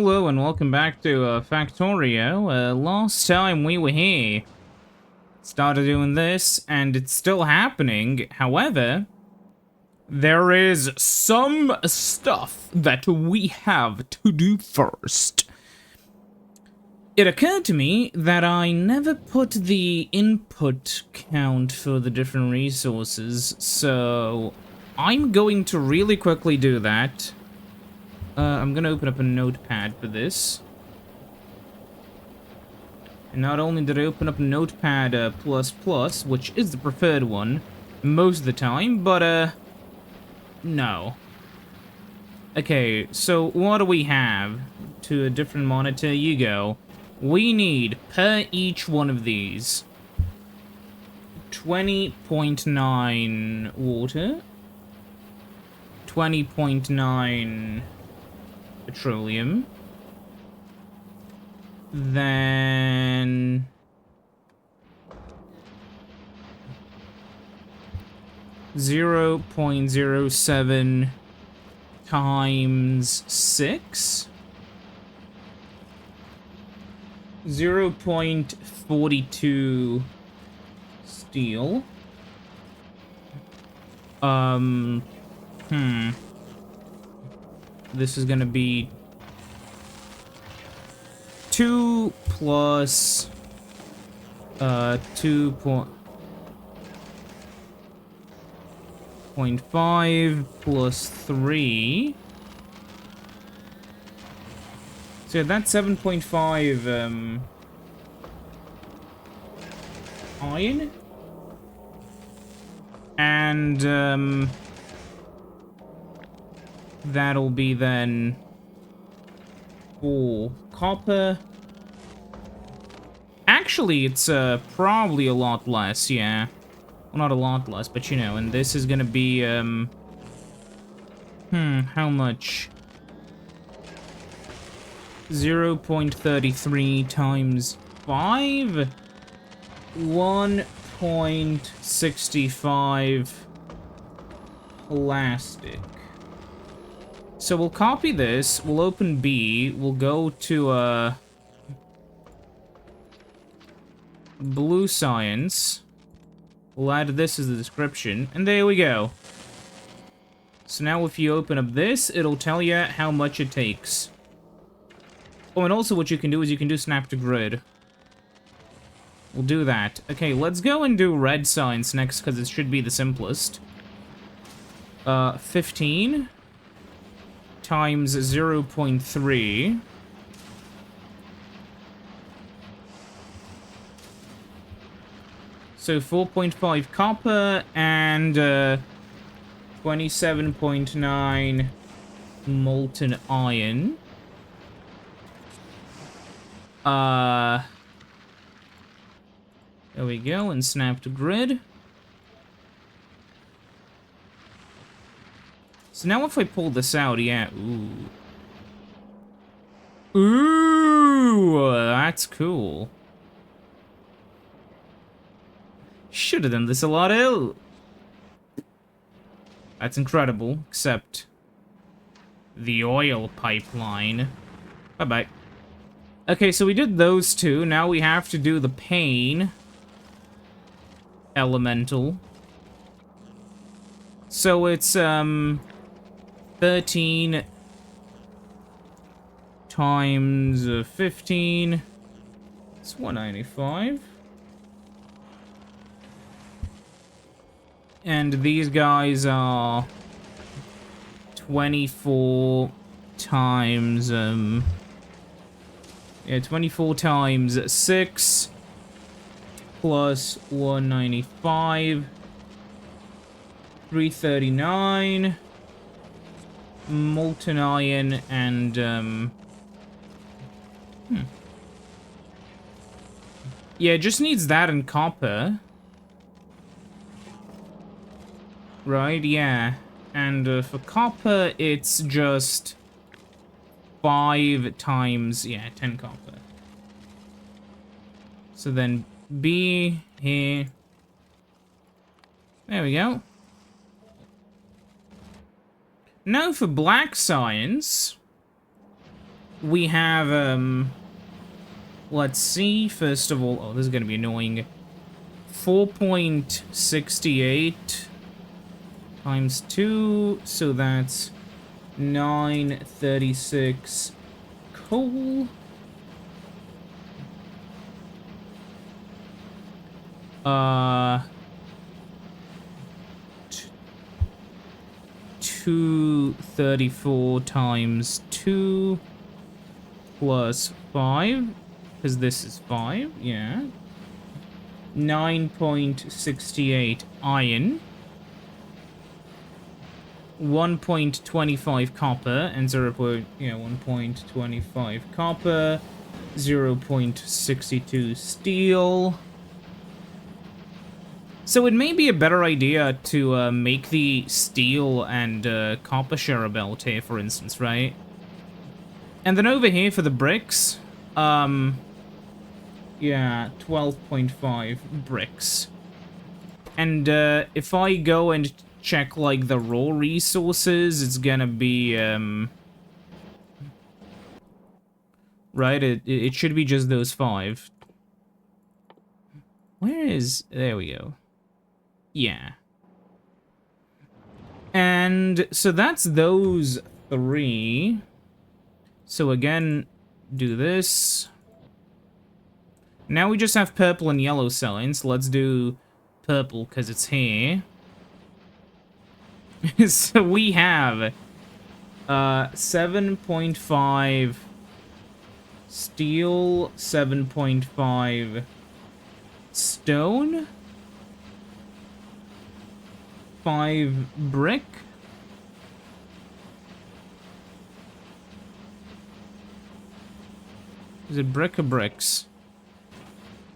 Hello and welcome back to Factorio. Last time we were here, started doing this, and it's still happening. However, there is some stuff that we have to do first. It occurred to me that I never put the input count for the different resources, so I'm going to really quickly do that. I'm gonna open up a notepad for this. And not only did I open up Notepad++, which is the preferred one most of the time, but, no. Okay, so what do we have? To a different monitor you go. We need, per each one of these, 20.9 water, 20.9 petroleum, then 0.07 times 6, 0.42 steel, this is gonna be 2 plus 2.5 plus 3. So that's 7.5 iron. And that'll be then 4 copper. Actually, it's probably a lot less, yeah. Well, not a lot less, but you know, and this is gonna be, how much? 0.33 times 5? 1.65 plastic. So we'll copy this, we'll open B, we'll go to, blue science. We'll add this as the description, and there we go. So now if you open up this, it'll tell you how much it takes. Oh, and also what you can do is you can do snap to grid. We'll do that. Okay, let's go and do red science next, because it should be the simplest. 15 times 0.3. So 4.5 copper and 27.9 molten iron. There we go, and snap to grid. So now if I pull this out, yeah, ooh, that's cool. Should have done this a lot earlier. That's incredible, except the oil pipeline. Bye-bye. Okay, so we did those two. Now we have to do the pain elemental. So it's 13 times 15. It's 195. And these guys are 24 times, 24 times 6 plus 195, 339, molten iron, and, yeah, it just needs that and copper. Right, yeah. And for copper, it's just 5 times, yeah, 10 copper. So then B here. There we go. Now for black science, we have, let's see, first of all, oh, this is gonna be annoying. 4.68 times 2, so that's 936 coal. 234 times 2 plus 5, because this is 5, yeah. 9.68 iron. 1.25 copper and 1.25 copper, 0.62 steel. So it may be a better idea to make the steel and copper share a belt here, for instance, right? And then over here for the bricks, yeah, 12.5 bricks. And if I go and check, like, the raw resources, it's gonna be, right, it should be just those 5. Where is... There we go. Yeah. And so that's those 3. So again, do this. Now we just have purple and yellow signs. Let's do purple, because it's here. So we have 7.5 steel, 7.5 stone, 5 brick, is it brick or bricks?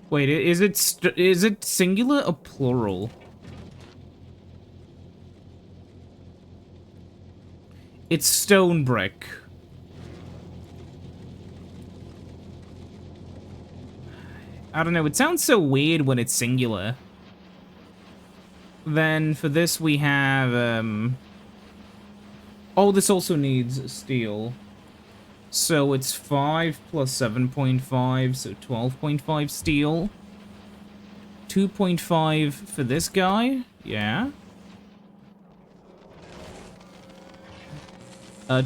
Wait, is it singular or plural? It's stone brick. I don't know, it sounds so weird when it's singular. Then for this we have, oh, this also needs steel. So it's 5 plus 7.5, so 12.5 steel. 2.5 for this guy, yeah.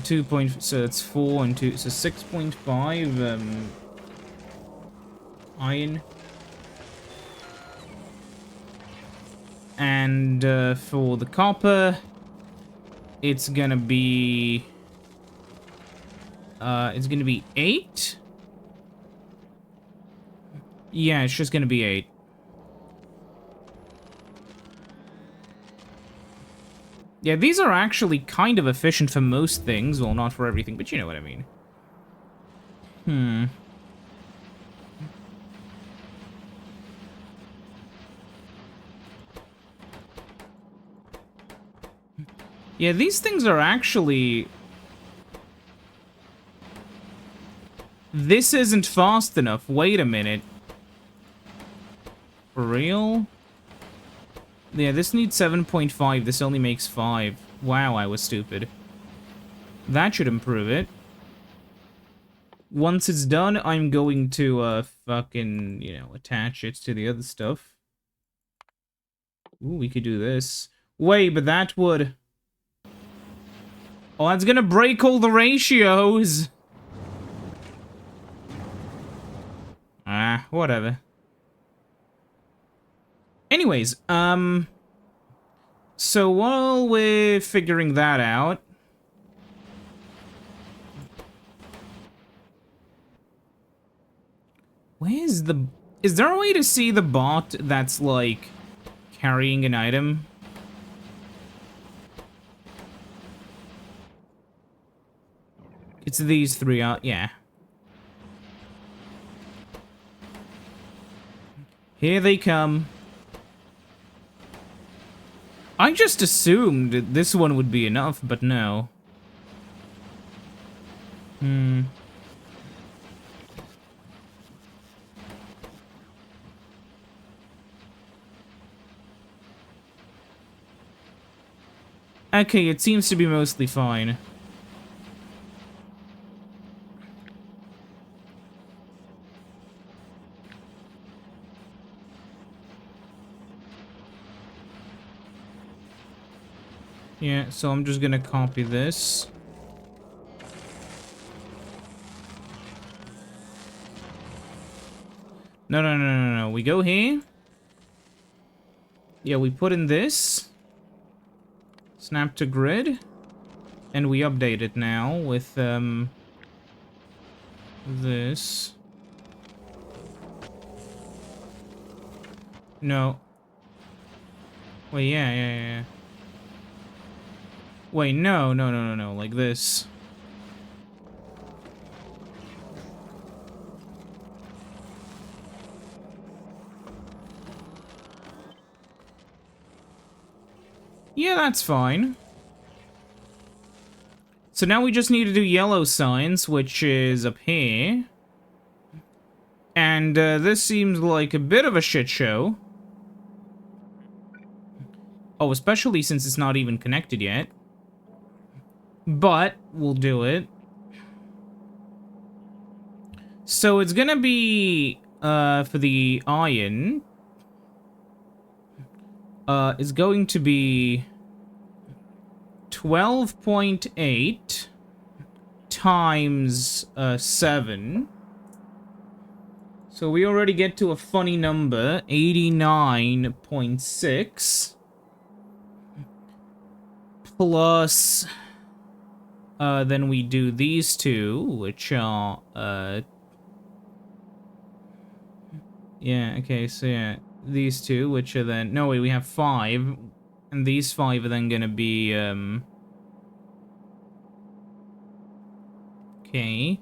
2 point, so it's 4 and 2, so 6.5, iron. And, for the copper, it's gonna be... it's gonna be 8? Yeah, it's just gonna be 8. Yeah, these are actually kind of efficient for most things. Well, not for everything, but you know what I mean. Yeah, these things are actually... This isn't fast enough. Wait a minute. For real? Yeah, this needs 7.5. This only makes 5. Wow, I was stupid. That should improve it. Once it's done, I'm going to, fucking, attach it to the other stuff. Ooh, we could do this. Wait, but that would... Oh, that's gonna break all the ratios! Ah, whatever. Anyways, so while we're figuring that out... Where's the... Is there a way to see the bot that's, like, carrying an item? It's these 3 out, yeah. Here they come. I just assumed this one would be enough, but no. Okay, it seems to be mostly fine. Yeah, so I'm just gonna copy this. No, no, no, no, no. We go here. Yeah, we put in this. Snap to grid. And we update it now with, this. No. Wait, yeah. Wait, no, like this. Yeah, that's fine. So now we just need to do yellow signs, which is up here. And this seems like a bit of a shit show. Oh, especially since it's not even connected yet. But we'll do it. So it's gonna be, for the iron, it's going to be 12.8 times 7. So we already get to a funny number, 89.6. Plus, then we do these two, which are, yeah, okay, so yeah, these two, which are then, no, wait, we have 5, and these 5 are then gonna be, okay,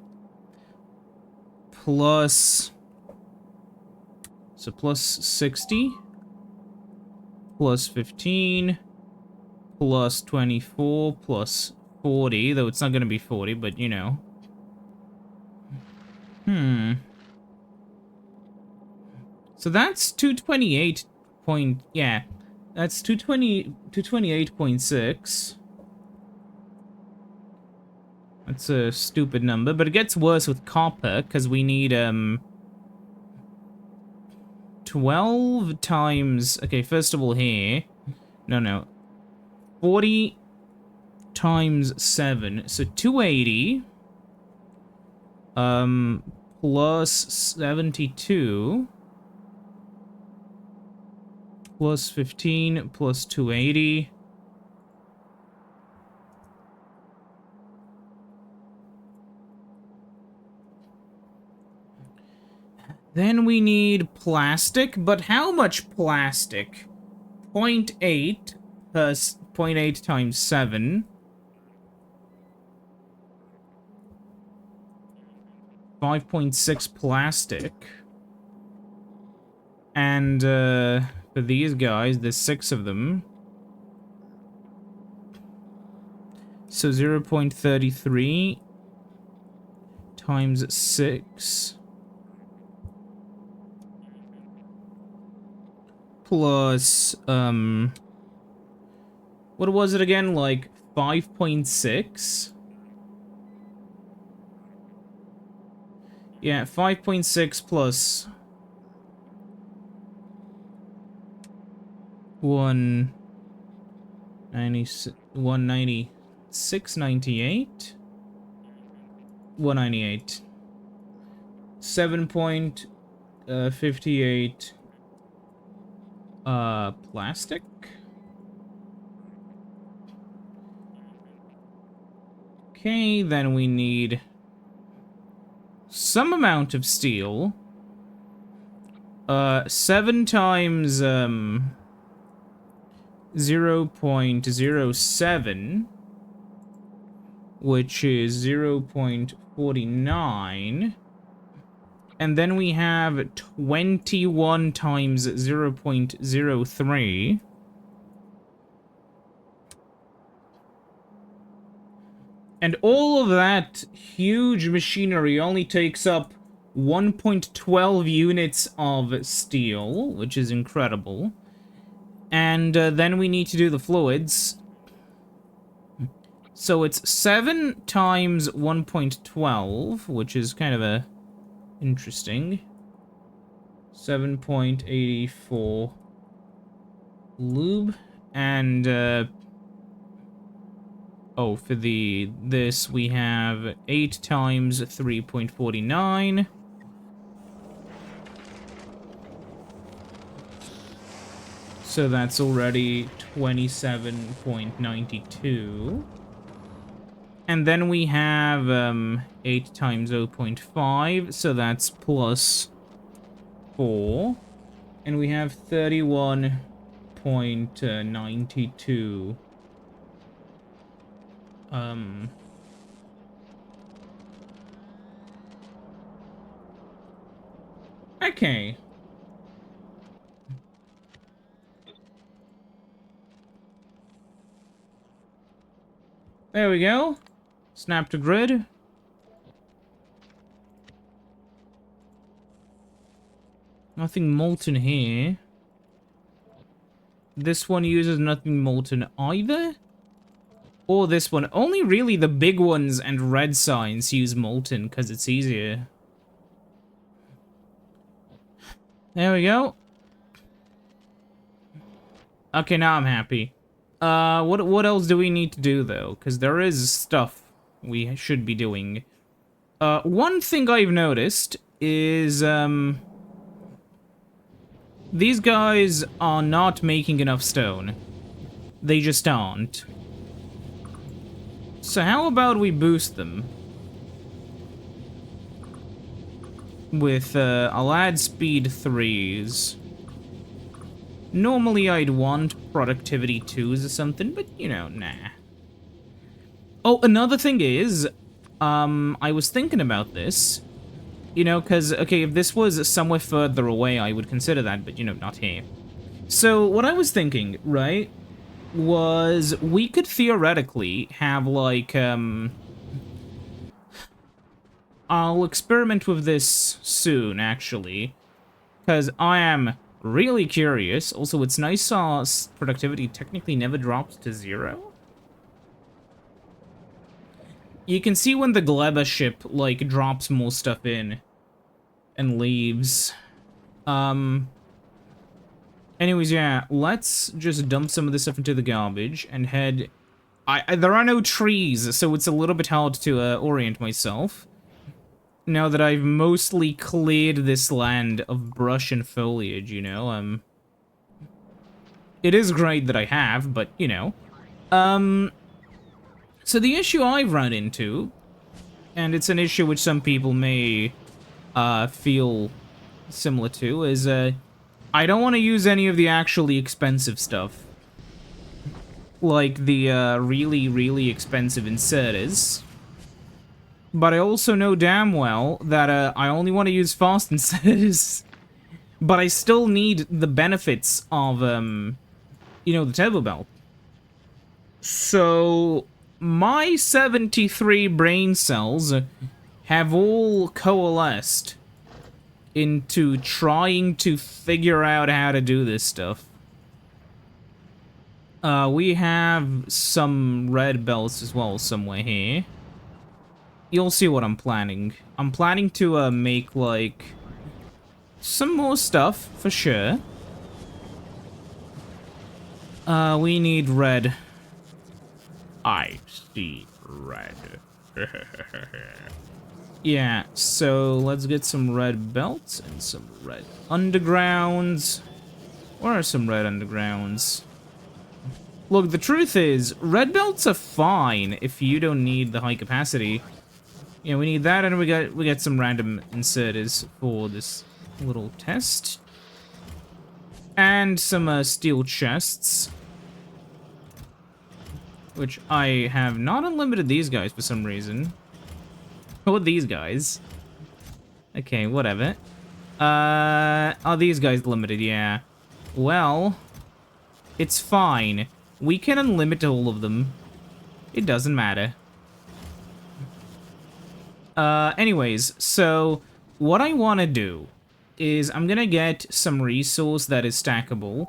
plus, so plus 60, plus 15, plus 24, plus 40, though it's not gonna be 40, but you know. So that's 228 point, yeah, that's 228.6. That's a stupid number, but it gets worse with copper, because we need, 12 times, okay, first of all here, no, 40 times 7, so 280, plus 72, plus 15, plus 280, then we need plastic, but how much plastic? 0.8 plus 0.8 times 7. 5.6 plastic. And, for these guys, there's 6 of them. So 0.33 times 6. Plus, what was it again? Like 5.6? Yeah, 5.6 plus 196.98? 198. 7.58 plastic. Okay, then we need some amount of steel. 7 times 0.07, which is 0.49. And then we have 21 times 0.03. And all of that huge machinery only takes up 1.12 units of steel, which is incredible. And then we need to do the fluids. So it's 7 times 1.12, which is kind of a interesting. 7.84 lube. And Oh, for this we have 8 times 3.49. So that's already 27.92. And then we have 8 times 0.5, so that's plus 4. And we have 31.92. Okay. There we go. Snap to grid. Nothing molten here. This one uses nothing molten either. Or this one. Only really the big ones and red signs use molten because it's easier. There we go. Okay, now I'm happy. What else do we need to do though? Because there is stuff we should be doing. One thing I've noticed is these guys are not making enough stone. They just aren't. So how about we boost them? With, I'll add speed 3s. Normally I'd want productivity 2s or something, but, you know, nah. Oh, another thing is, I was thinking about this. You know, because, okay, if this was somewhere further away, I would consider that, but, you know, not here. So, what I was thinking, right, was we could theoretically have, like, I'll experiment with this soon, actually, because I am really curious. Also, it's nice our productivity technically never drops to 0. You can see when the Gleba ship, like, drops more stuff in and leaves. Anyways, yeah, let's just dump some of this stuff into the garbage and head... there are no trees, so it's a little bit hard to orient myself. Now that I've mostly cleared this land of brush and foliage, you know, it is great that I have, but, you know. So the issue I've run into, and it's an issue which some people may feel similar to, is I don't want to use any of the actually expensive stuff. Like the really, really expensive inserters. But I also know damn well that I only want to use fast inserters. But I still need the benefits of, you know, the turbo belt. So, my 73 brain cells have all coalesced into trying to figure out how to do this stuff. We have some red belts as well somewhere here. You'll see what I'm planning. I'm planning to make, like, some more stuff, for sure. We need red. I see red. Yeah, so let's get some red belts and some red undergrounds. Where are some red undergrounds? Look, the truth is, red belts are fine if you don't need the high capacity. Yeah, we need that, and we got some random inserters for this little test. And some steel chests. Which I have not unlimited these guys for some reason. Or these guys. Okay, whatever. Are these guys limited? Yeah. Well, it's fine. We can unlimit all of them. It doesn't matter. Anyways, so what I want to do is I'm gonna get some resource that is stackable.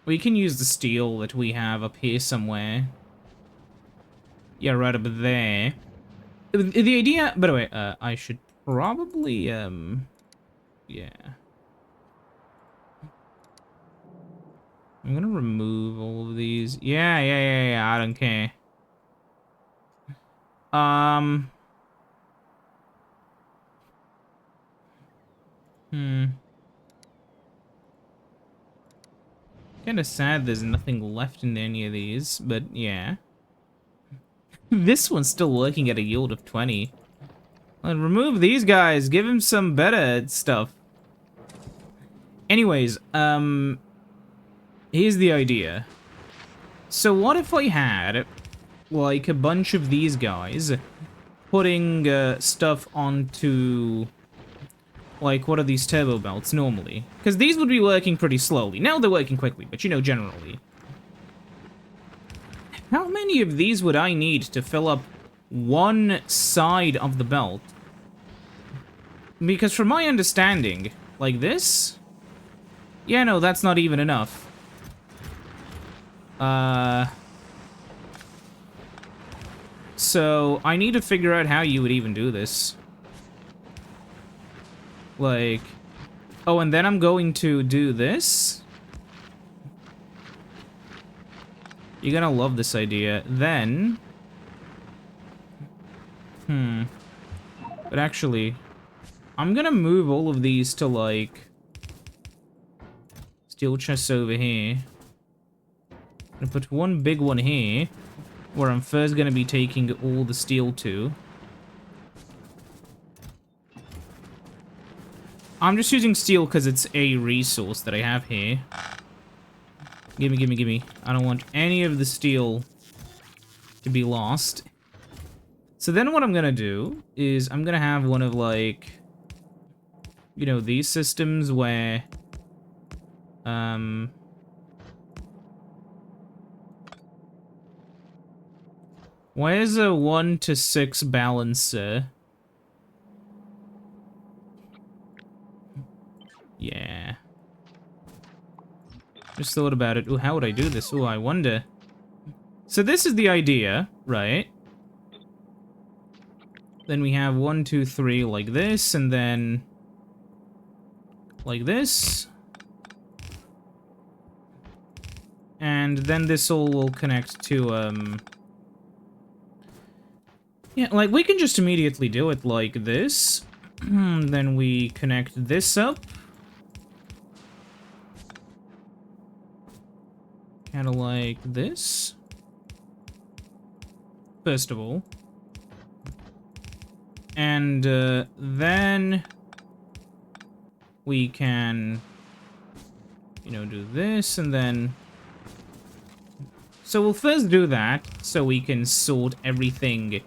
We can use the steel that we have up here somewhere. Yeah, right up there. The idea, by the way, I should probably, yeah. I'm gonna remove all of these. Yeah, I don't care. Kinda sad there's nothing left in any of these, but yeah. This one's still working at a yield of 20. And remove these guys, give him some better stuff. Anyways, here's the idea. So what if I had, like, a bunch of these guys putting stuff onto, like, what are these turbo belts normally? Because these would be working pretty slowly. Now they're working quickly, but you know, generally. How many of these would I need to fill up one side of the belt? Because from my understanding, like this? Yeah, no, that's not even enough. So I need to figure out how you would even do this. Like, oh, and then I'm going to do this. You're gonna love this idea. Then, but actually, I'm gonna move all of these to, like, steel chests over here. I'm gonna put one big one here, where I'm first gonna be taking all the steel to. I'm just using steel because it's a resource that I have here. Gimme, gimme, gimme. I don't want any of the steel to be lost. So then what I'm gonna do is I'm gonna have one of, like, you know, these systems where, where's a 1 to 6 balancer? Yeah. Just thought about it. Ooh, how would I do this? Ooh, I wonder. So this is the idea, right? Then we have 1, 2, 3 like this, and then like this. And then this all will connect to, yeah, like, we can just immediately do it like this. Then we connect this up. Kind of like this. First of all. And then we can, you know, do this, and then... So we'll first do that, so we can sort everything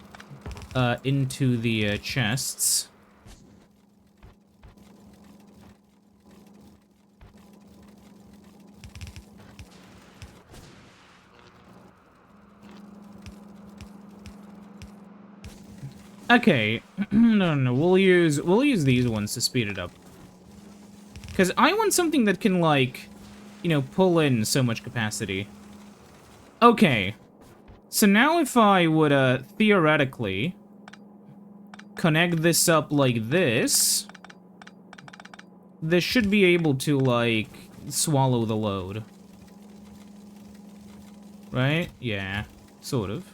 into the chests. Okay, no, we'll use these ones to speed it up. Because I want something that can, like, you know, pull in so much capacity. Okay, so now if I would, theoretically connect this up like this, this should be able to, like, swallow the load. Right? Yeah, sort of.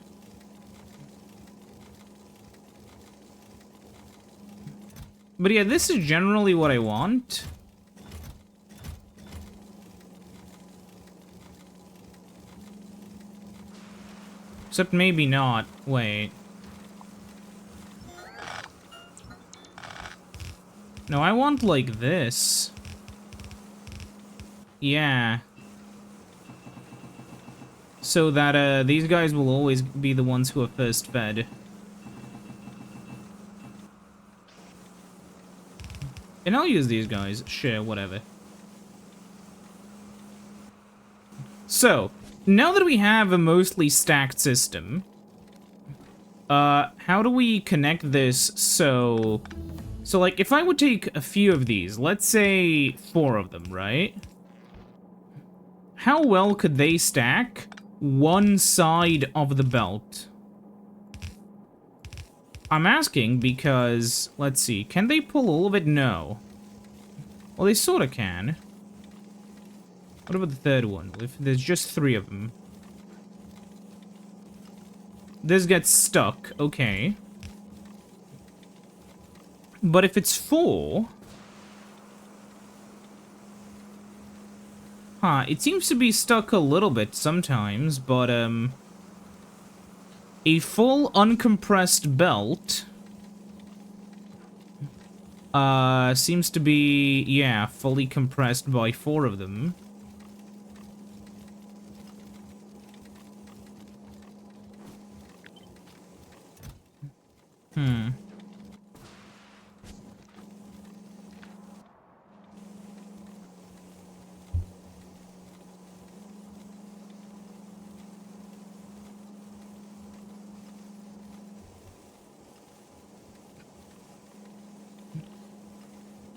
But yeah, this is generally what I want. Except maybe not. Wait. No, I want like this. Yeah. So that these guys will always be the ones who are first fed. And I'll use these guys. Sure, whatever. So, now that we have a mostly stacked system, how do we connect this so, like, if I would take a few of these, let's say 4 of them, right? How well could they stack one side of the belt? I'm asking because, let's see, can they pull all of it? No. Well, they sort of can. What about the third one? If there's just 3 of them. This gets stuck, okay. But if it's 4... Huh, it seems to be stuck a little bit sometimes, but, a full uncompressed belt... seems to be, yeah, fully compressed by 4 of them.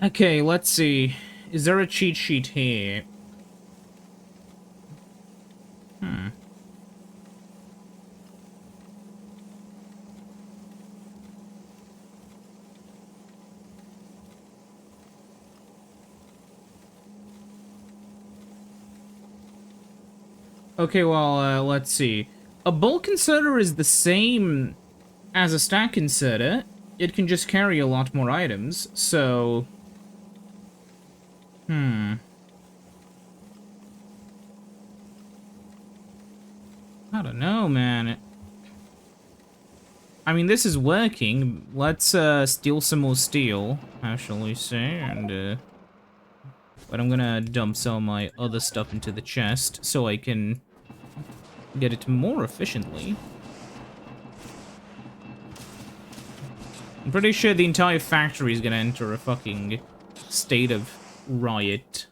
Okay, let's see. Is there a cheat sheet here? Okay, well, let's see. A bulk inserter is the same as a stack inserter. It can just carry a lot more items, so... I don't know, man. I mean, this is working. Let's, steal some more steel, how shall we say, and, but I'm gonna dump some of my other stuff into the chest so I can get it more efficiently. I'm pretty sure the entire factory is gonna enter a fucking state of riot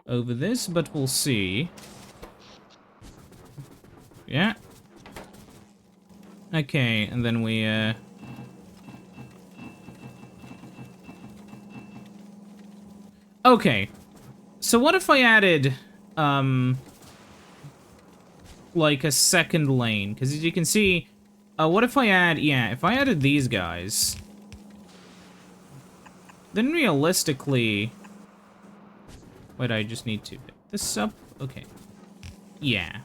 over this, but we'll see. Yeah. Okay, and then we, Okay. So what if I added, like a second lane? Because as you can see, what if I add, yeah, if I added these guys, then realistically, wait, I just need to pick this up? Okay. Yeah.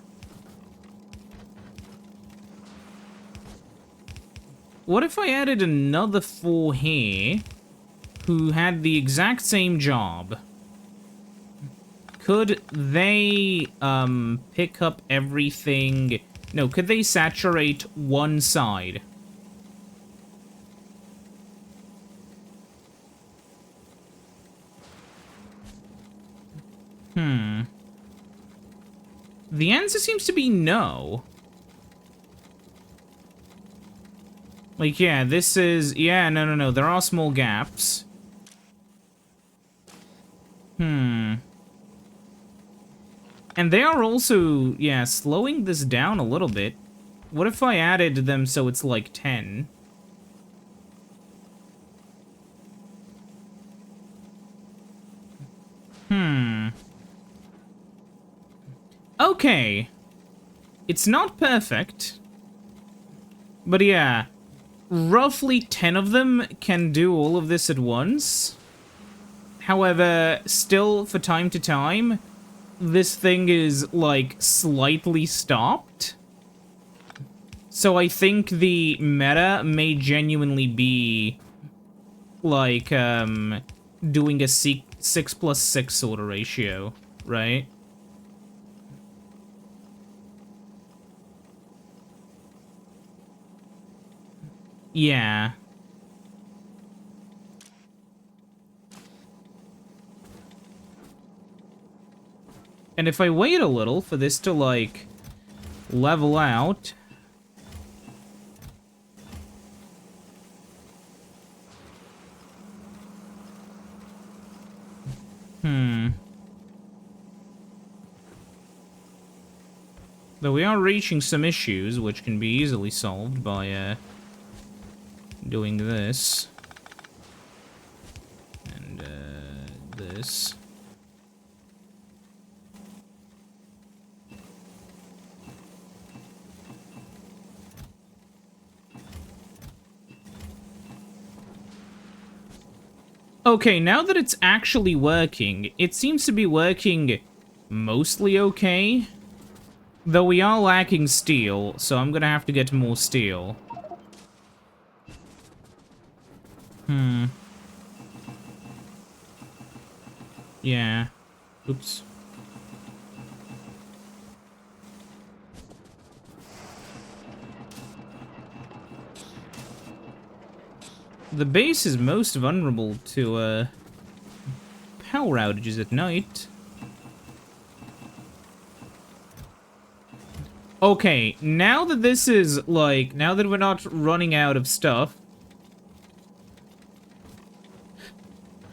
What if I added another 4 here, who had the exact same job? Could they, pick up everything? No, could they saturate one side? The answer seems to be no. Like, yeah, this is... Yeah, no. There are small gaps. And they are also, yeah, slowing this down a little bit. What if I added them so it's like 10? Okay. It's not perfect. But yeah, roughly 10 of them can do all of this at once. However, still, for time to time, this thing is, like, slightly stopped. So I think the meta may genuinely be, like, doing a 6+6 sort of ratio, right? Yeah. And if I wait a little for this to, like, level out... Though we are reaching some issues, which can be easily solved by, doing this. And, this. Okay, now that it's actually working, it seems to be working mostly okay. Though we are lacking steel, so I'm gonna have to get more steel. Yeah. Oops. The base is most vulnerable to, power outages at night. Okay, now that this is, like, now that we're not running out of stuff,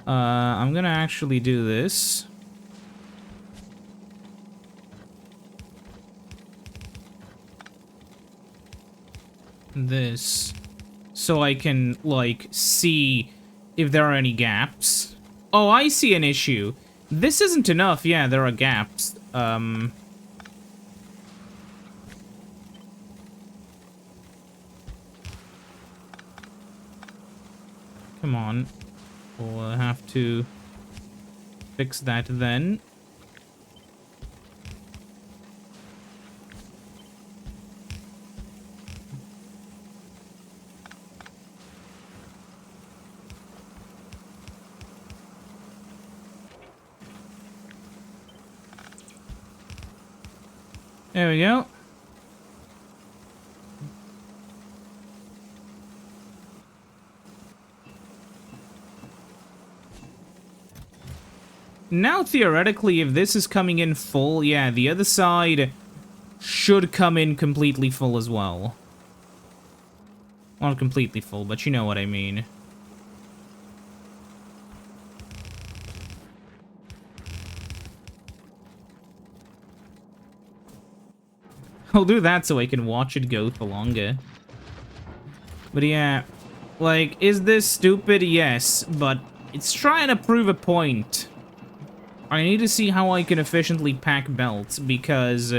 I'm gonna actually do this. This. So I can, like, see if there are any gaps. Oh, I see an issue. This isn't enough. Yeah, there are gaps. Come on. We'll have to fix that then. There we go. Now, theoretically, if this is coming in full, yeah, the other side should come in completely full as well. Not completely full, but you know what I mean. I'll do that so I can watch it go for longer. But yeah, like, is this stupid? Yes, but it's trying to prove a point. I need to see how I can efficiently pack belts, because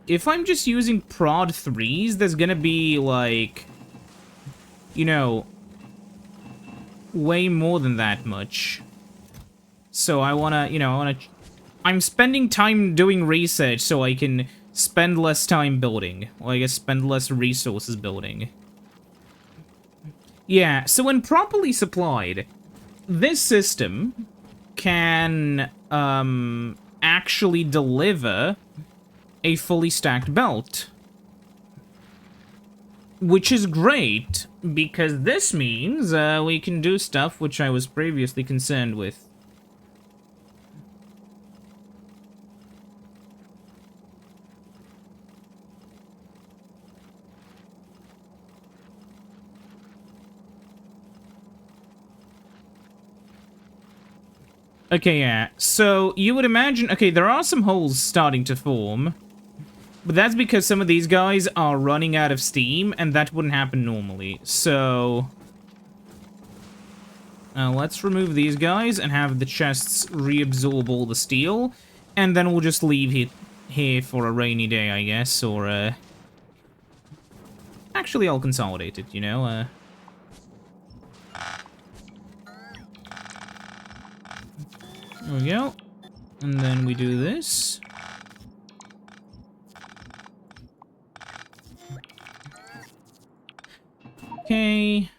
if I'm just using prod 3s, there's gonna be, like, you know, way more than that much. So I wanna, you know, I'm spending time doing research so I can spend less time building. Or I guess spend less resources building. Yeah, so when properly supplied, this system can, actually deliver a fully stacked belt. Which is great, because this means, we can do stuff which I was previously concerned with. Okay, yeah. So, you would imagine... Okay, there are some holes starting to form. But that's because some of these guys are running out of steam, and that wouldn't happen normally. So... let's remove these guys and have the chests reabsorb all the steel. And then we'll just leave it here for a rainy day, I guess, or, Actually, I'll consolidate it, you know, There we go. And then we do this. Okay.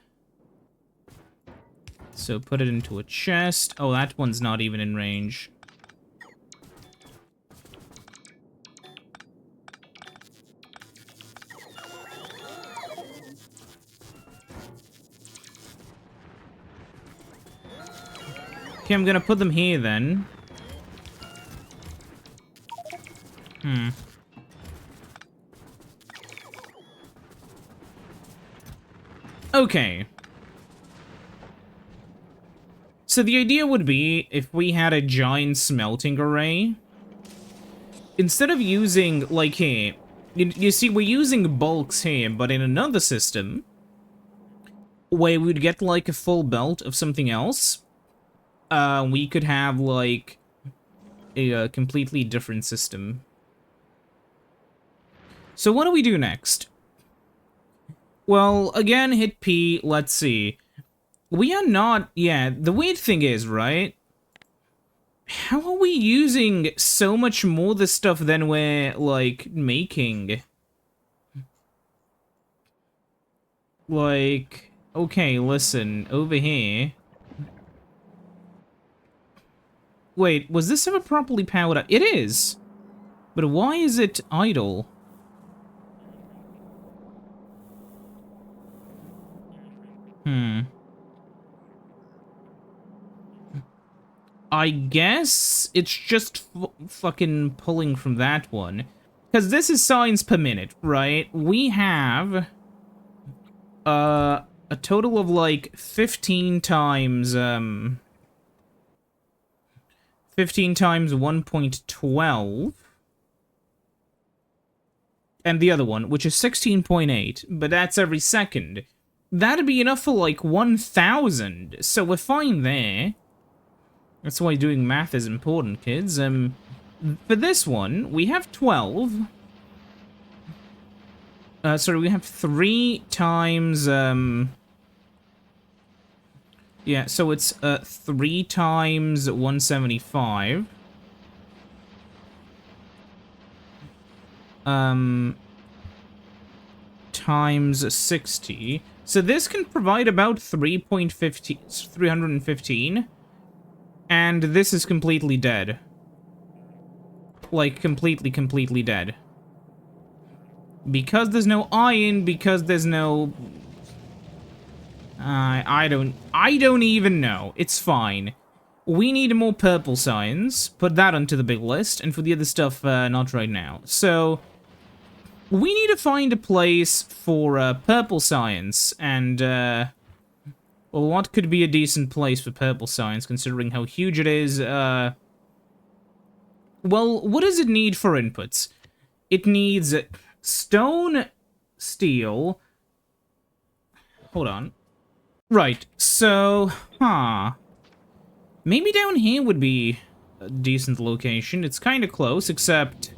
So put it into a chest. Oh, that one's not even in range. Okay, I'm gonna put them here then. Okay. So the idea would be, if we had a giant smelting array, instead of using, like here, you see, we're using bulks here, but in another system, where we'd get, like, a full belt of something else, we could have, like, a completely different system. So what do we do next? Well, again, hit P, let's see. We are not... Yeah, the weird thing is, right? How are we using so much more of the stuff than we're, like, making? Like, okay, listen, over here. Wait, was this ever properly powered up? It is! But why is it idle? I guess it's just fucking pulling from that one. Because this is signs per minute, right? We have a total of like 15 times 15 times 1.12, and the other one, which is 16.8, but that's every second. That'd be enough for like 1,000, so we're fine there. That's why doing math is important, kids. For this one, we have 12. Sorry, we have 3 times, yeah, so it's, 3 times 175. Times 60. So this can provide about 315, and this is completely dead. Like, completely dead. Because there's no iron, because there's no... I don't even know. It's fine. We need more purple signs. Put that onto the big list, and for the other stuff, not right now. So, we need to find a place for, purple science, and, well, what could be a decent place for purple science, considering how huge it is, well, what does it need for inputs? It needs stone, steel... Hold on. Right, so, maybe down here would be a decent location. It's kind of close, except...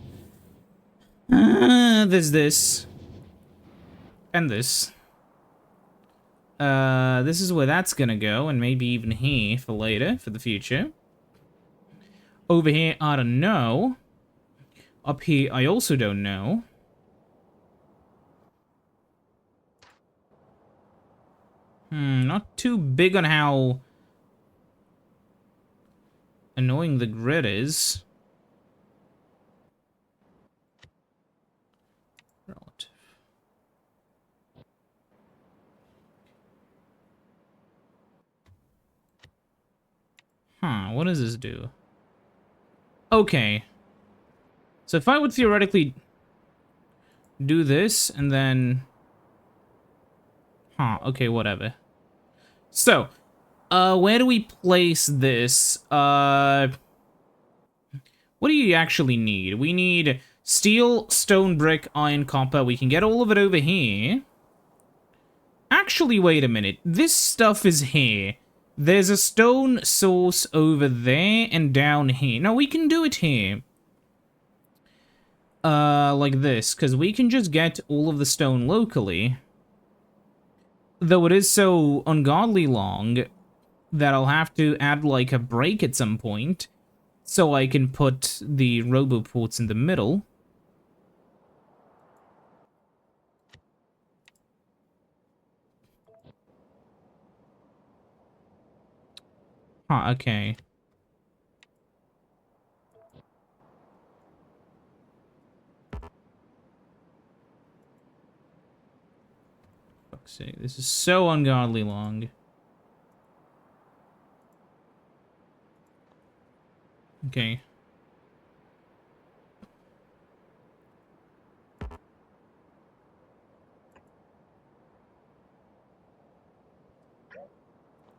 there's this. And this. This is where that's gonna go, and maybe even here for later, for the future. Over here, I don't know. Up here, I also don't know. Not too big on how annoying the grid is. Relative. What does this do? Okay. So if I would theoretically do this, and then... okay, whatever. So, where do we place this? What do you actually need? We need steel, stone, brick, iron, copper. We can get all of it over here. Actually, wait a minute. This stuff is here. There's a stone source over there and down here. No, we can do it here. Like this, because we can just get all of the stone locally. Though it is so ungodly long that I'll have to add, like, a break at some point, so I can put the roboports in the middle. Okay. Fuck's sake, this is so ungodly long. Okay.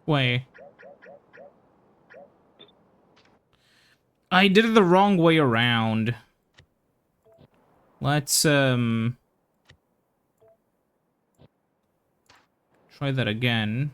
Wait. I did it the wrong way around. Let's, try that again.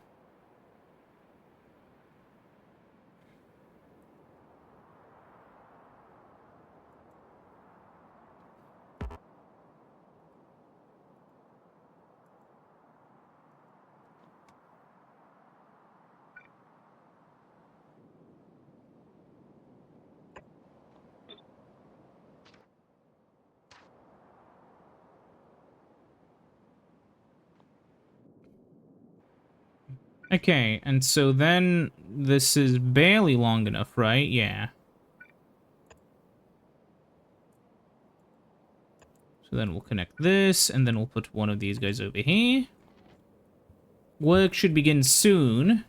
Okay, and so then this is barely long enough, right? Yeah. So then we'll connect this, and then we'll put one of these guys over here. Work should begin soon.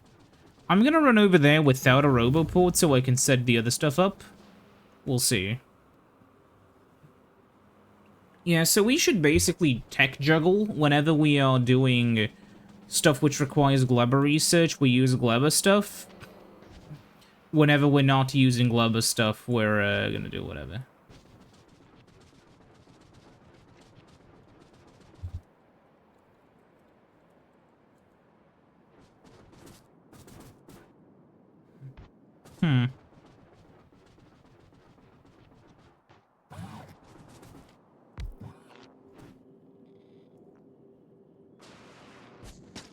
I'm gonna run over there without a roboport so I can set the other stuff up. We'll see. Yeah, so we should basically tech juggle whenever we are doing stuff which requires Glubber research. We use Glubber stuff. Whenever we're not using Glubber stuff, we're gonna do whatever.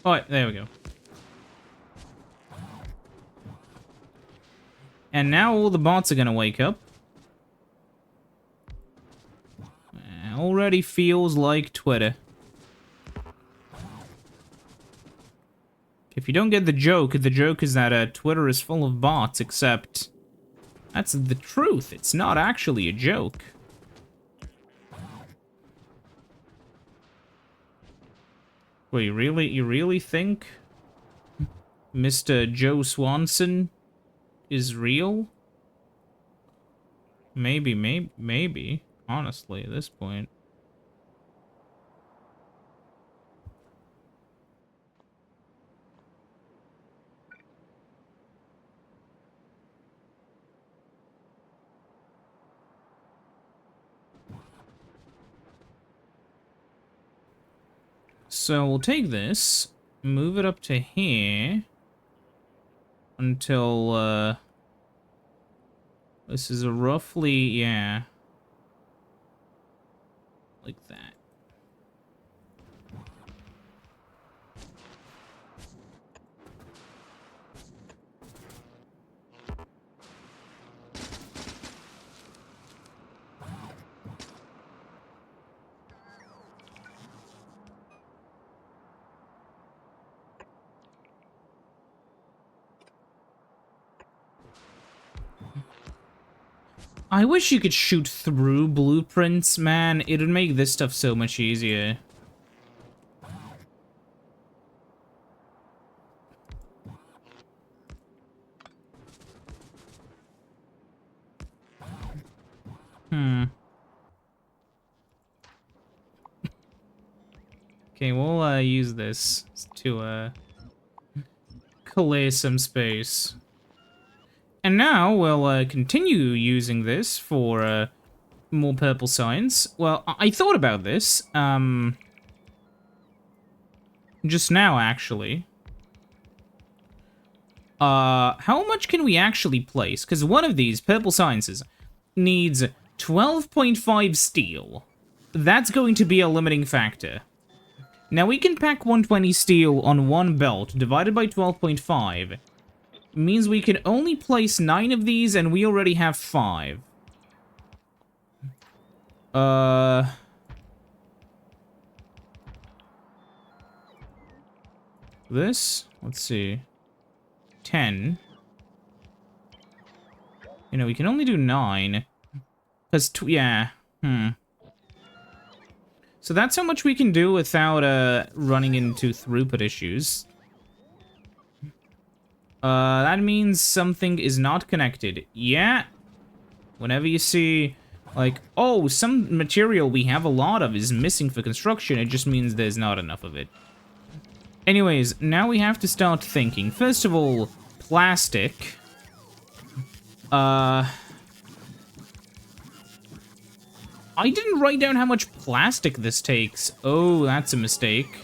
Alright, there we go. And now all the bots are gonna wake up. Already feels like Twitter. If you don't get the joke is that Twitter is full of bots, except that's the truth. It's not actually a joke. Wait, you really think Mr. Joe Swanson is real? Maybe, honestly, at this point. So we'll take this, move it up to here until, this is a roughly, yeah, like that. I wish you could shoot through blueprints, man. It would make this stuff so much easier. Okay, we'll use this to clear some space. And now we'll continue using this for more purple signs. Well, I thought about this just now, actually. How much can we actually place? Because one of these purple sciences needs 12.5 steel. That's going to be a limiting factor. Now we can pack 120 steel on one belt, divided by 12.5. Means we can only place 9 of these, and we already have 5. This? Let's see. 10. You know, we can only do 9. Because, yeah. So that's how much we can do without running into throughput issues. That means something is not connected. Yeah. Whenever you see, like, oh, some material we have a lot of is missing for construction, it just means there's not enough of it. Anyways, now we have to start thinking. First of all, plastic. I didn't write down how much plastic this takes. Oh, that's a mistake.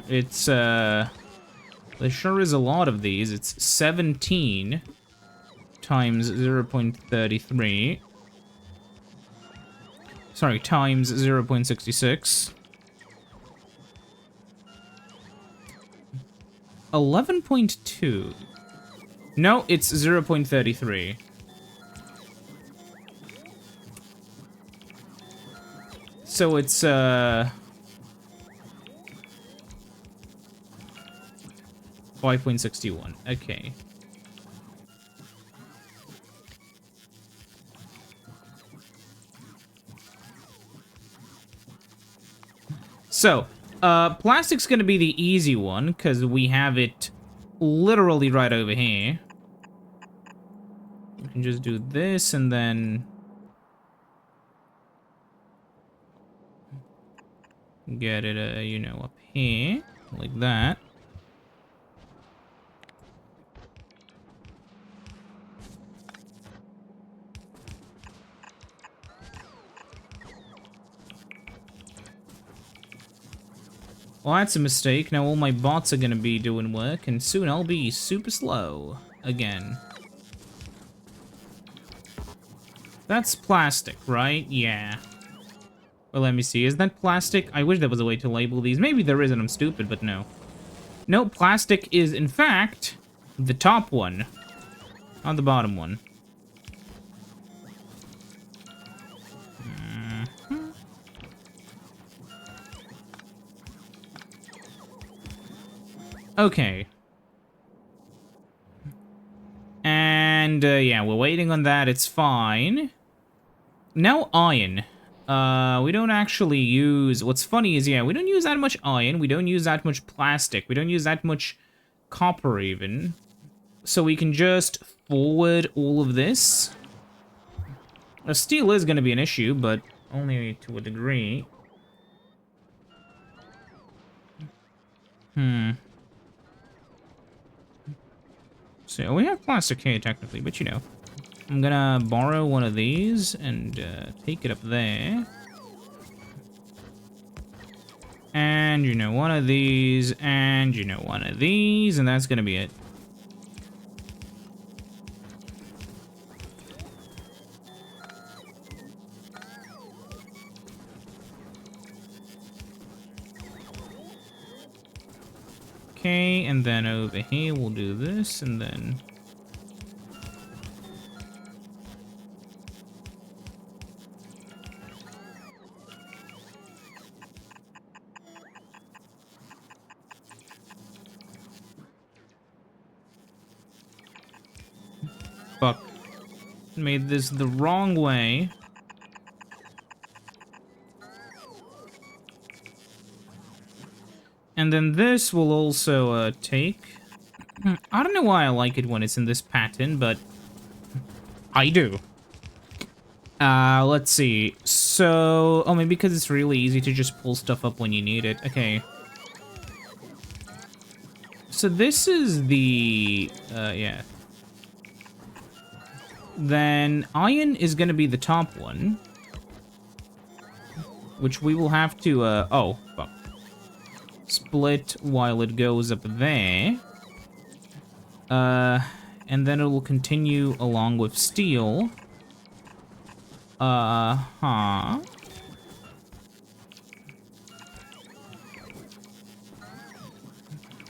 It's, there sure is a lot of these. It's 17 times 0.33. Sorry, times 0.66. 11.2. No, it's 0.33. So it's, 5.61. Okay. So, plastic's gonna be the easy one, because we have it literally right over here. We can just do this, and then get it, you know, up here, like that. Well, that's a mistake. Now all my bots are gonna be doing work, and soon I'll be super slow again. That's plastic, right? Yeah. Well, let me see. Is that plastic? I wish there was a way to label these. Maybe there is and I'm stupid, but no. No, plastic is, in fact, the top one, not the bottom one. Okay. And, yeah, we're waiting on that. It's fine. Now iron. We don't actually use... What's funny is, yeah, we don't use that much iron. We don't use that much plastic. We don't use that much copper, even. So we can just forward all of this. Now, steel is going to be an issue, but only to a degree. So we have plastic here, technically, but you know. I'm gonna borrow one of these and take it up there. And, you know, one of these, and, you know, one of these, and that's gonna be it. Okay, and then over here we'll do this, and then... Fuck. Made this the wrong way. And then this will also take... I don't know why I like it when it's in this pattern, but I do. Let's see. So... Oh, maybe because it's really easy to just pull stuff up when you need it. Okay. So this is the... yeah. Then iron is gonna be the top one. Which we will have to, oh, fuck. Split while it goes up there. And then it will continue along with steel. Huh.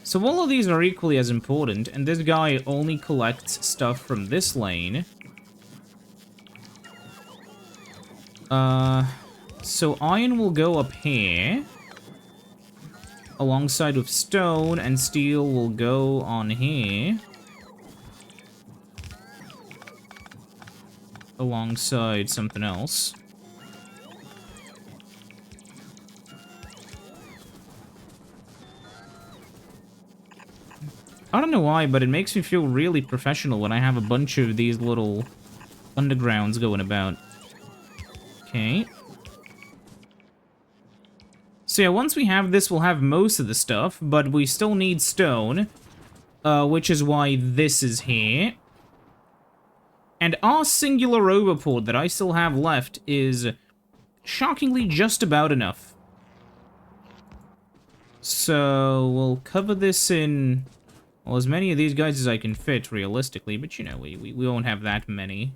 So all of these are equally as important, and this guy only collects stuff from this lane. So iron will go up here. Alongside with stone, and steel will go on here. Alongside something else. I don't know why, but it makes me feel really professional when I have a bunch of these little undergrounds going about. Okay. So yeah, once we have this, we'll have most of the stuff, but we still need stone, which is why this is here. And our singular overport that I still have left is shockingly just about enough. So we'll cover this in, well, as many of these guys as I can fit, realistically, but you know, we won't have that many.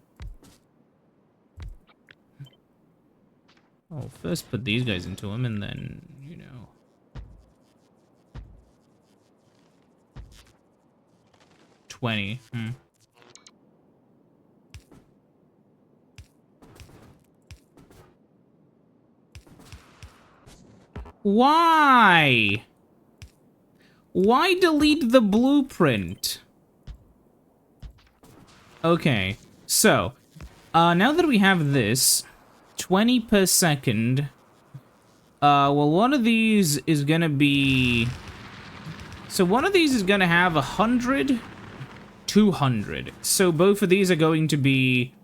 I'll first put these guys into them, and then, you know... $20. Why? Why delete the blueprint? Okay, so, now that we have this, 20 per second, well, one of these is gonna be... So one of these is gonna have 100, 200. So both of these are going to be,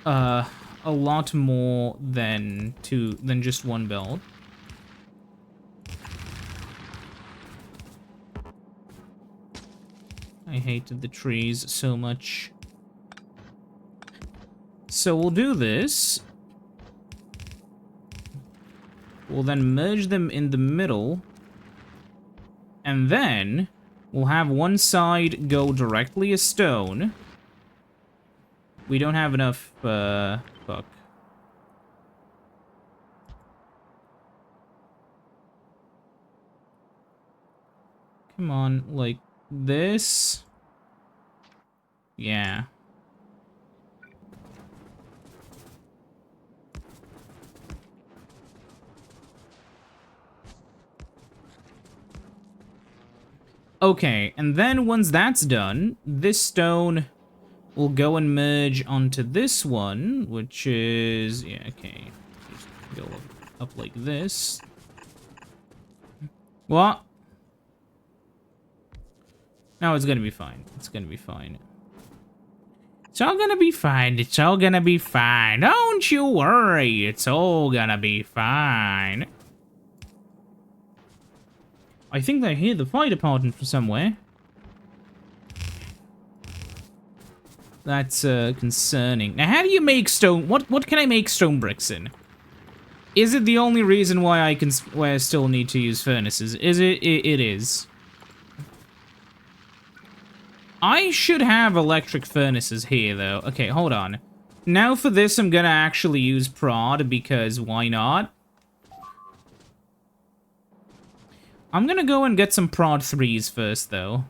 a lot more than just one build. I hated the trees so much. So we'll do this. We'll then merge them in the middle. And then we'll have one side go directly as stone. We don't have enough, fuck. Come on, like this. Yeah. Okay, and then once that's done, this stone will go and merge onto this one, which is... Yeah, okay. Just go up like this. What? No, it's gonna be fine. It's gonna be fine. It's all gonna be fine. It's all gonna be fine. Don't you worry. It's all gonna be fine. I think I hear the fire department from somewhere. That's concerning. Now, how do you make stone? What can I make stone bricks in? Is it the only reason why I still need to use furnaces? Is it? It is. I should have electric furnaces here, though. Okay, hold on. Now for this, I'm gonna actually use prod, because why not? I'm gonna go and get some prod 3s first, though.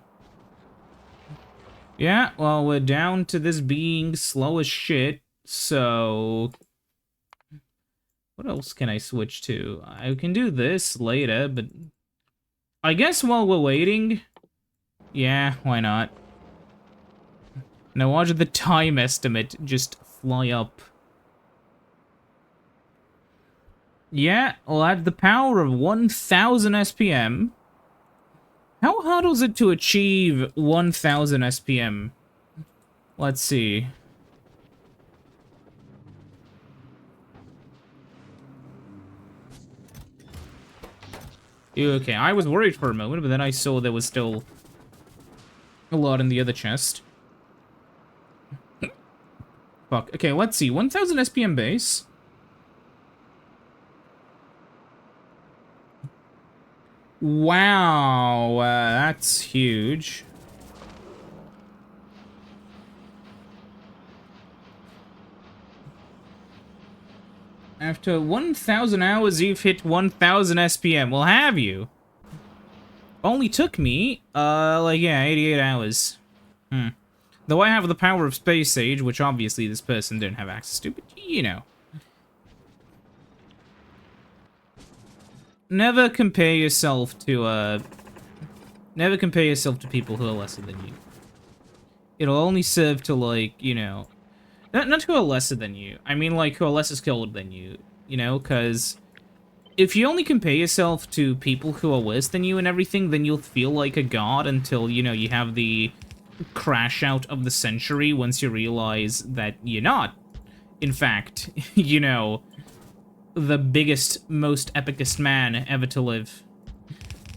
Yeah, well, we're down to this being slow as shit, so... What else can I switch to? I can do this later, but... I guess while we're waiting... Yeah, why not? Now watch the time estimate just fly up. Yeah, well, at the power of 1000 SPM. How hard was it to achieve 1000 SPM? Let's see. Okay, I was worried for a moment, but then I saw there was still a lot in the other chest. Fuck. Okay, let's see. 1000 SPM base. Wow, that's huge. After 1000 hours, you've hit 1000 SPM. Well, have you? Only took me, like, yeah, 88 hours. Though I have the power of Space Age, which obviously this person didn't have access to, but you know. Never compare yourself to, Never compare yourself to people who are lesser than you. It'll only serve to, like, you know... Not who are lesser than you. I mean, like, who are less skilled than you. You know, because... If you only compare yourself to people who are worse than you and everything, then you'll feel like a god until, you know, you have the crash out of the century once you realize that you're not. In fact, you know... the biggest, most epicest man ever to live.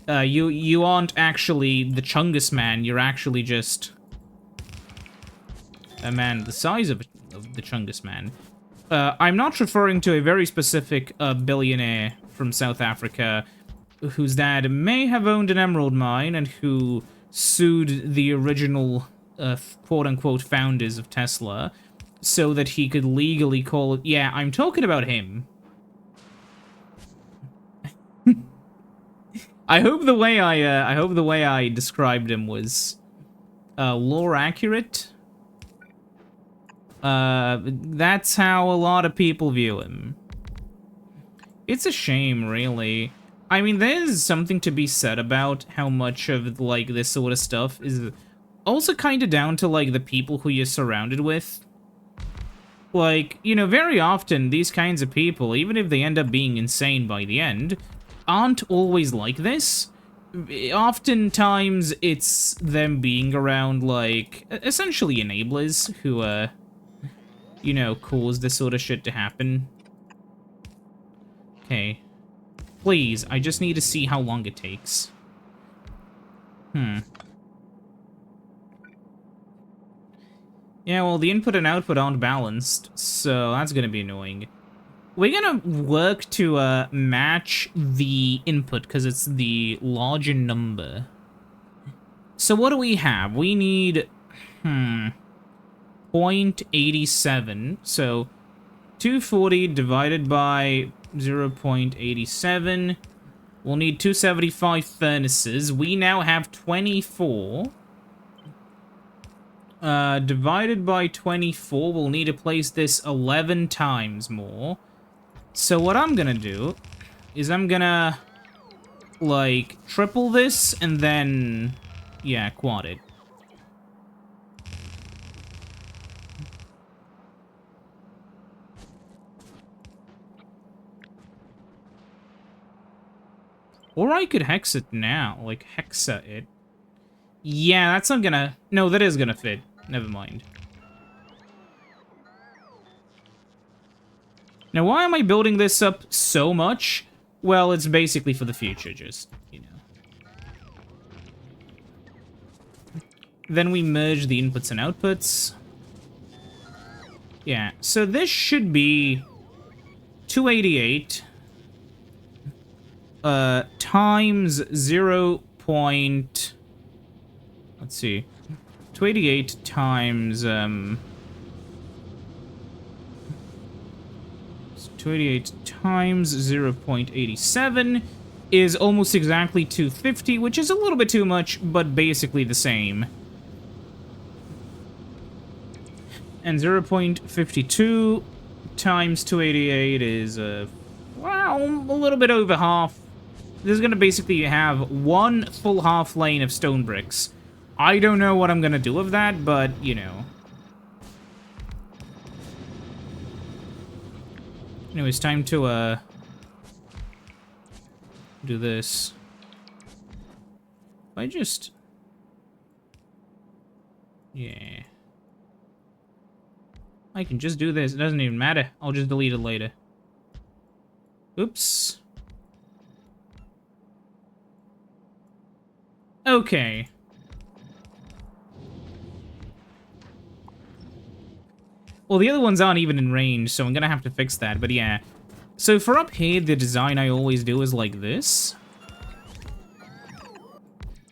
You aren't actually the Chungus man, you're actually just a man the size of the Chungus man. I'm not referring to a very specific billionaire from South Africa whose dad may have owned an emerald mine and who sued the original quote-unquote founders of Tesla so that he could legally call it... Yeah, I'm talking about him. I hope the way I described him was lore accurate. That's how a lot of people view him. It's a shame, really. I mean, there's something to be said about how much of, like, this sort of stuff is also kind of down to, like, the people who you're surrounded with. Like, you know, very often these kinds of people, even if they end up being insane by the end, aren't always like this. Oftentimes, it's them being around, like, essentially enablers who, you know, cause this sort of shit to happen. Okay. Please, I just need to see how long it takes. Yeah, well, the input and output aren't balanced, so that's gonna be annoying. We're gonna work to match the input, because it's the larger number. So what do we have? We need, 0.87. So 240 divided by 0.87. We'll need 275 furnaces. We now have 24. Divided by 24, we'll need to place this 11 times more. So what I'm gonna do is I'm gonna, like, triple this and then, yeah, quad it. Or I could hex it now, like, hexa it. Yeah, that's not gonna... No, that is gonna fit. Never mind. Now, why am I building this up so much? Well, it's basically for the future, just, you know. Then we merge the inputs and outputs. Yeah, so this should be 288 times 0. Let's see. 288 times 288 times 0.87 is almost exactly 250, which is a little bit too much, but basically the same. And 0.52 times 288 is, well, a little bit over half. This is going to basically have one full half lane of stone bricks. I don't know what I'm going to do with that, but, you know. Anyways, time to, do this. I just... Yeah. I can just do this. It doesn't even matter. I'll just delete it later. Oops. Okay. Well, the other ones aren't even in range, so I'm gonna have to fix that, but yeah. So for up here, the design I always do is like this.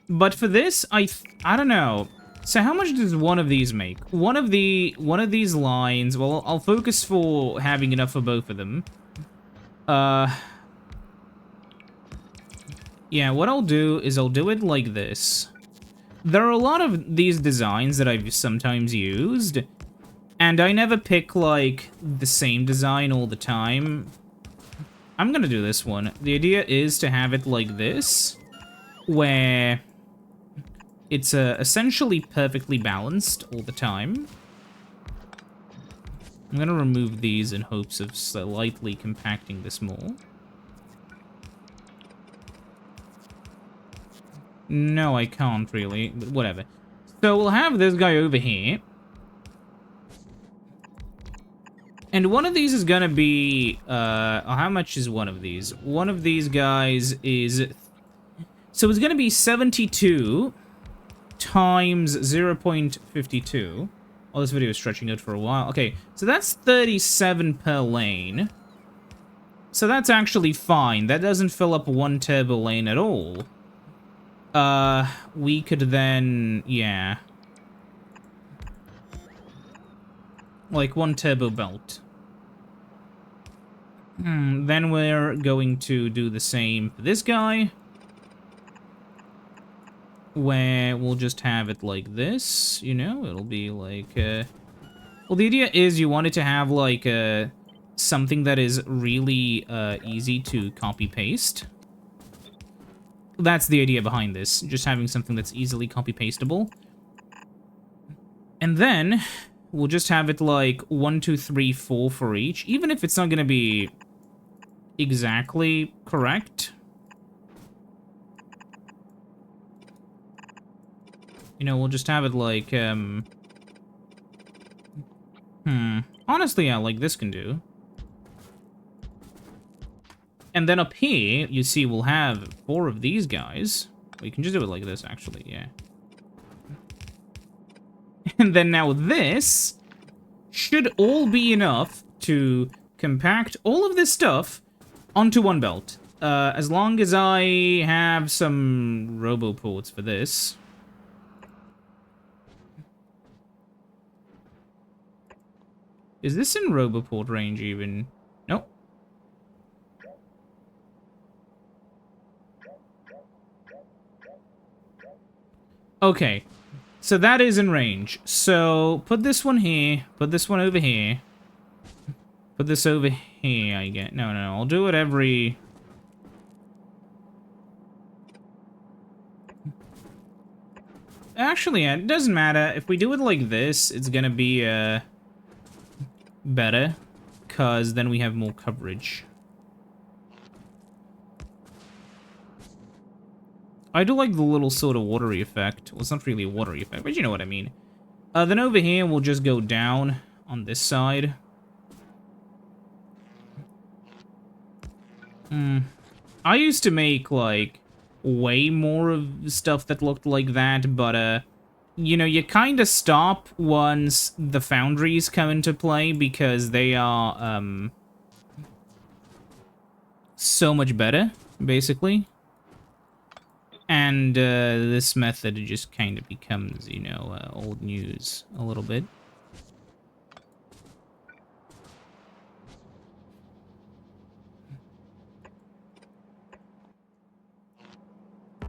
But for this, I don't know. So how much does one of these make? One of these lines, well, I'll focus for having enough for both of them. Yeah, what I'll do is I'll do it like this. There are a lot of these designs that I've sometimes used, and I never pick, like, the same design all the time. I'm gonna do this one. The idea is to have it like this, where it's essentially perfectly balanced all the time. I'm gonna remove these in hopes of slightly compacting this more. No, I can't really, but whatever. So we'll have this guy over here. And one of these is gonna be, how much is one of these? One of these guys is, so it's gonna be 72 times 0.52. Oh, this video is stretching out for a while. Okay, so that's 37 per lane. So that's actually fine. That doesn't fill up one turbo lane at all. We could then, yeah. Like one turbo belt. Then we're going to do the same for this guy. Where we'll just have it like this, you know? It'll be like, well, the idea is you want it to have, like, something that is really, easy to copy-paste. That's the idea behind this, just having something that's easily copy-pastable. And then we'll just have it like 1, 2, 3, 4 for each, even if it's not gonna be exactly correct. You know, we'll just have it like, honestly, yeah, like this can do. And then up here, you see, we'll have 4 of these guys. We can just do it like this, actually, yeah. And then now this should all be enough to compact all of this stuff onto one belt. As long as I have some roboports for this. Is this in roboport range even? Nope. Okay. So that is in range. So put this one here, put this one over here. Put this over here, I get. No, I'll do it every... Actually, it doesn't matter. If we do it like this, it's gonna be, better. Because then we have more coverage. I do like the little sort of watery effect. Well, it's not really a watery effect, but you know what I mean. Then over here, we'll just go down on this side. I used to make, like, way more of stuff that looked like that, but, you know, you kind of stop once the foundries come into play because they are, so much better, basically. And, this method just kind of becomes, you know, old news a little bit.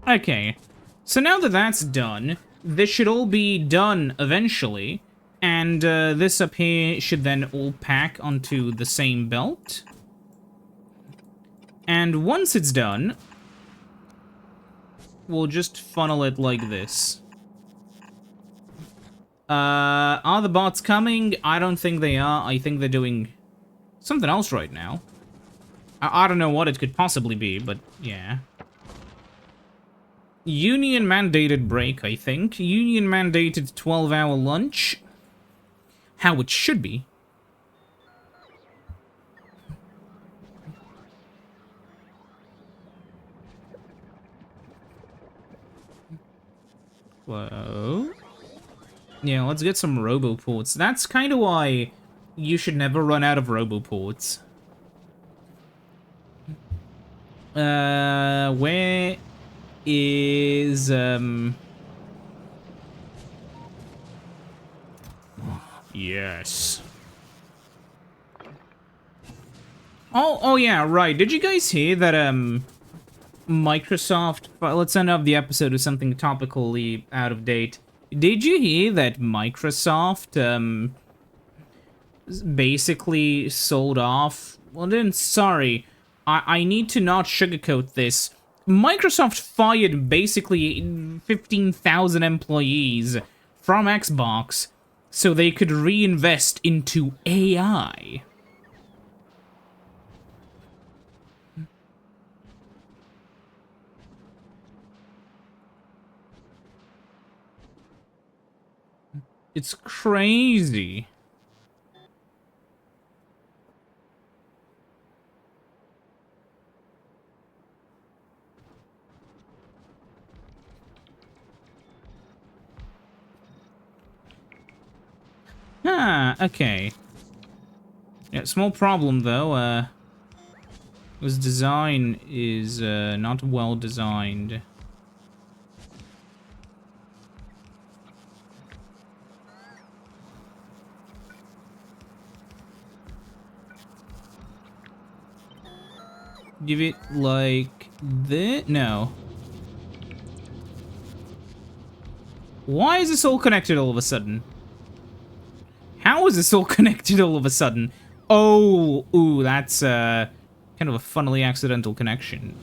Okay, so now that that's done, this should all be done eventually, and this up here should then all pack onto the same belt. And once it's done, we'll just funnel it like this. Are the bots coming? I don't think they are. I think they're doing something else right now. I don't know what it could possibly be, but yeah. Union mandated break, I think. Union mandated 12-hour lunch. How it should be. Whoa. Yeah, let's get some roboports. That's kind of why you should never run out of roboports. Where is, yes. Oh yeah, right. Did you guys hear that, Microsoft... Let's end up the episode with something topically out of date. Did you hear that Microsoft, basically sold off... Well, then, sorry. I need to not sugarcoat this. Microsoft fired basically 15,000 employees from Xbox so they could reinvest into AI. It's crazy. Ah, okay. Yeah, small problem though, this design is, not well designed. Give it like this? No. Why is this all connected all of a sudden? How is this all connected all of a sudden? Oh, ooh, that's kind of a funnily accidental connection.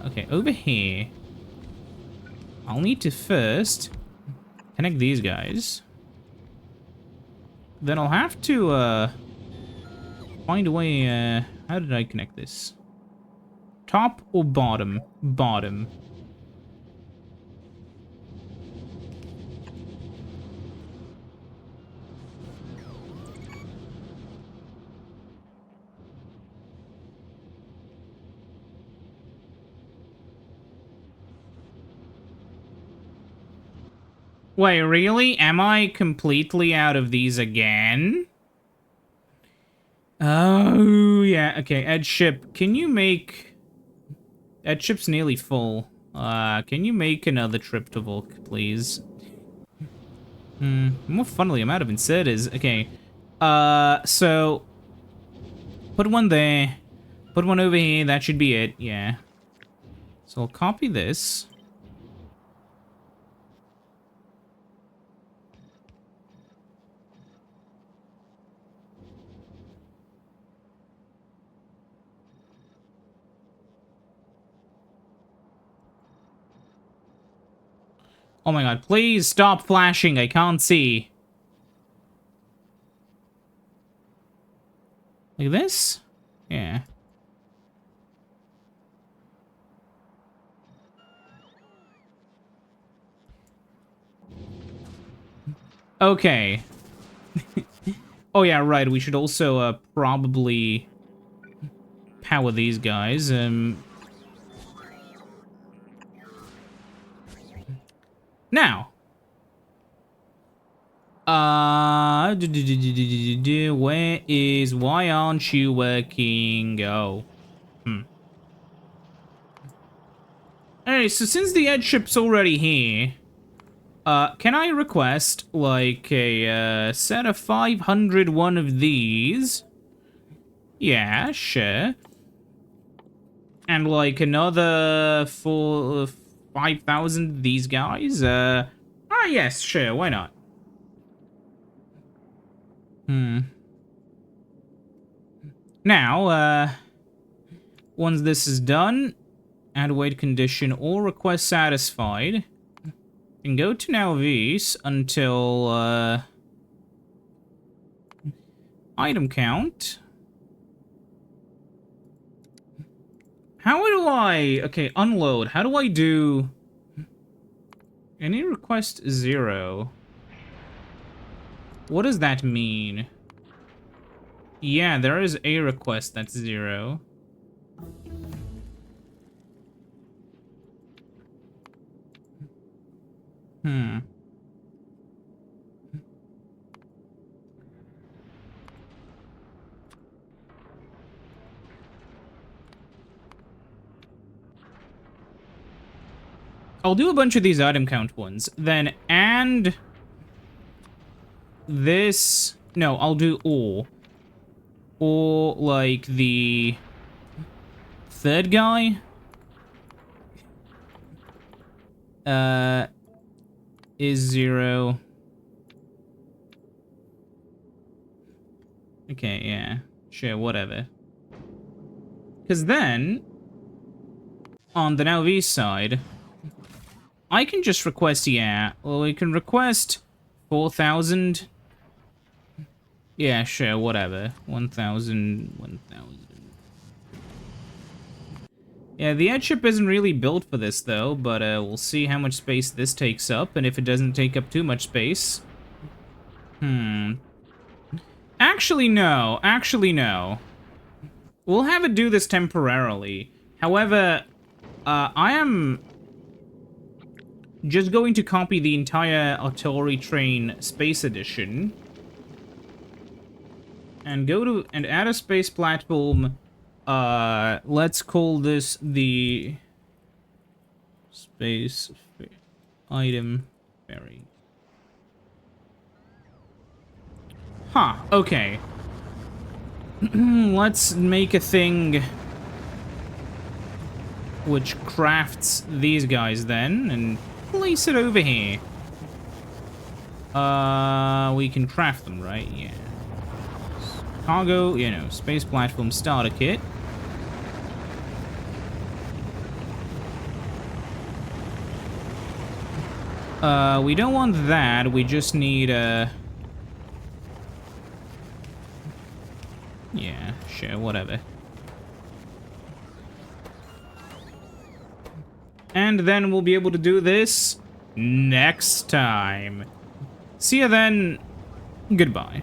Okay, over here. I'll need to first connect these guys. Then I'll have to find a way. How did I connect this? Top or bottom? Bottom. Wait, really? Am I completely out of these again? Oh, yeah. Okay, Edge ship. Can you make... Edge ship's nearly full. Can you make another trip to Volk, please? More funnily, I'm out of inserters. Okay. So... Put one there. Put one over here. That should be it. Yeah. So I'll copy this. Oh my god, please stop flashing. I can't see. Like this? Yeah. Okay. Oh yeah, right. We should also probably power these guys. Now. Where is... Why aren't you working? Oh. Alright, so since the Edge ship's already here, can I request, like, a, set of 500 one of these? Yeah, sure. And, like, another 5,000 these guys? Yes, sure, why not? Now, once this is done, add wait condition or request satisfied, and go to now these until, item count. How do I... Okay, unload. How do I do... Any request 0? What does that mean? Yeah, there is a request that's 0. I'll do a bunch of these item count ones. Then, and... This... No, I'll do all. Or, like, the... Third guy? Is 0. Okay, yeah. Sure, whatever. Because then... On the now V side... I can just request, yeah. Well, we can request 4,000. Yeah, sure, whatever. 1,000, 1,000. Yeah, the Edge ship isn't really built for this, though, but we'll see how much space this takes up, and if it doesn't take up too much space. Actually, no. Actually, no. We'll have it do this temporarily. However, I am... just going to copy the entire artillery train space edition and go to and add a space platform. Let's call this the space item ferry. Huh, okay. Let's make a thing which crafts these guys then, and place it over here. We can craft them, right? Yeah. Cargo, you know, space platform starter kit. We don't want that. We just need, yeah, sure, whatever. And then we'll be able to do this next time. See you then. Goodbye.